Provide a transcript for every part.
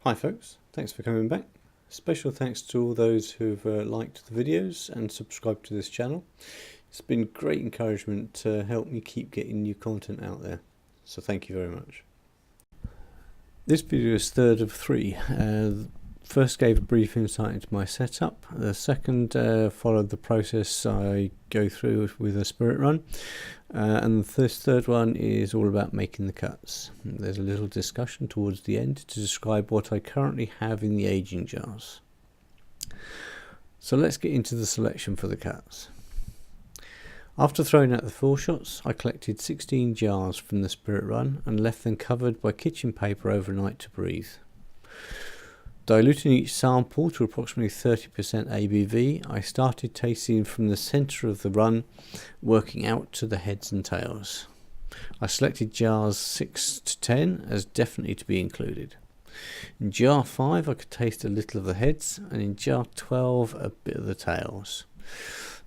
Hi folks, thanks for coming back. Special thanks to all those who've liked the videos and subscribed to this channel. It's been great encouragement to help me keep getting new content out there, so thank you very much. This video is third of three. First gave a brief insight into my setup. The second followed the process I go through with a spirit run. And the third one is all about making the cuts. There's a little discussion towards the end to describe what I currently have in the aging jars. So let's get into the selection for the cuts. After throwing out the 4 shots, I collected 16 jars from the spirit run and left them covered by kitchen paper overnight to breathe. Diluting each sample to approximately 30% ABV, I started tasting from the centre of the run, working out to the heads and tails. I selected jars 6 to 10 as definitely to be included. In jar 5 I could taste a little of the heads, and in jar 12 a bit of the tails.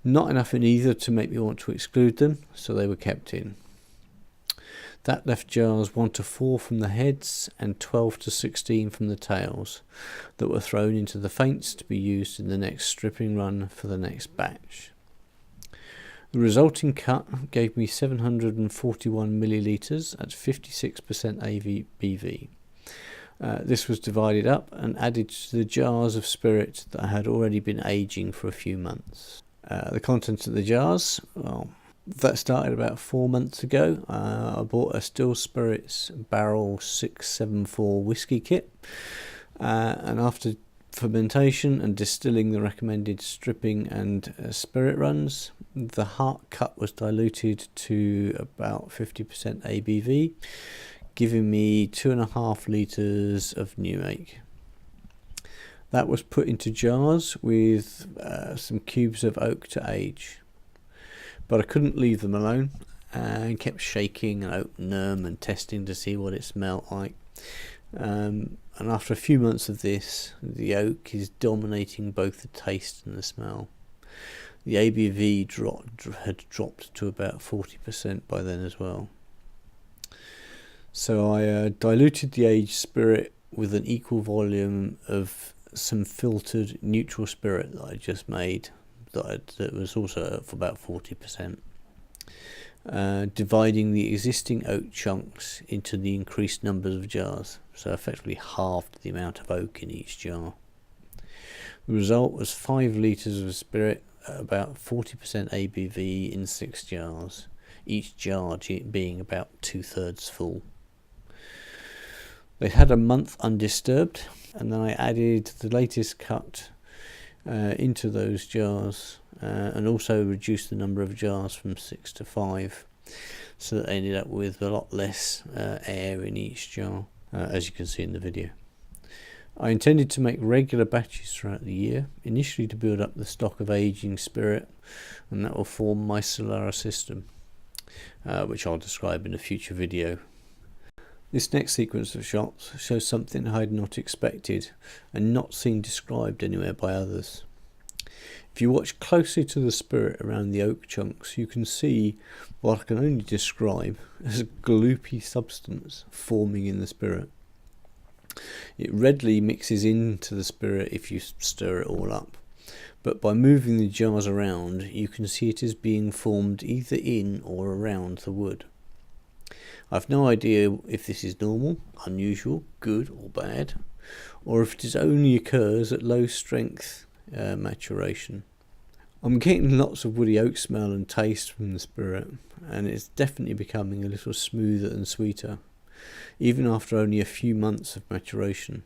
Not enough in either to make me want to exclude them, so they were kept in. That left jars 1 to 4 from the heads and 12 to 16 from the tails that were thrown into the faints to be used in the next stripping run for the next batch. The resulting cut gave me 741 millilitres at 56% ABV. This was divided up and added to the jars of spirit that had already been aging for a few months. The contents of the jars, well, that started about 4 months ago. I bought a Still Spirits barrel 674 whiskey kit, and after fermentation and distilling the recommended stripping and spirit runs, the heart cut was diluted to about 50% ABV, giving me 2.5 litres of new make. That was put into jars with some cubes of oak to age. But I couldn't leave them alone and kept shaking and opening them and testing to see what it smelled like. And after a few months of this, the oak is dominating both the taste and the smell. The ABV had dropped to about 40% by then as well. So I diluted the aged spirit with an equal volume of some filtered neutral spirit that I just made. That was also for about 40%, dividing the existing oak chunks into the increased numbers of jars, so effectively halved the amount of oak in each jar. The result was 5 litres of spirit at about 40% ABV in 6 jars, each jar being about 2/3 full. They had a month undisturbed, and then I added the latest cut into those jars, and also reduced the number of jars from 6 to 5, so that I ended up with a lot less air in each jar, as you can see in the video. I intended to make regular batches throughout the year, initially to build up the stock of aging spirit, and that will form my Solara system, which I'll describe in a future video. This next sequence of shots shows something I had not expected and not seen described anywhere by others. If you watch closely to the spirit around the oak chunks, you can see what I can only describe as a gloopy substance forming in the spirit. It readily mixes into the spirit if you stir it all up, but by moving the jars around you can see it is being formed either in or around the wood. I've no idea if this is normal, unusual, good or bad, or if it only occurs at low strength maturation. I'm getting lots of woody oak smell and taste from the spirit, and it's definitely becoming a little smoother and sweeter, even after only a few months of maturation.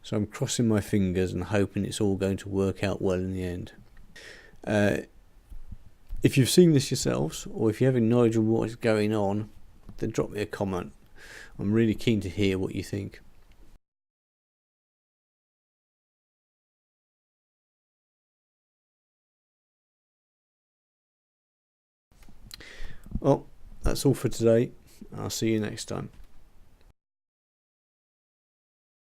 So I'm crossing my fingers and hoping it's all going to work out well in the end. If you've seen this yourselves, or if you have any knowledge of what is going on, then drop me a comment. I'm really keen to hear what you think. Well, that's all for today. I'll see you next time.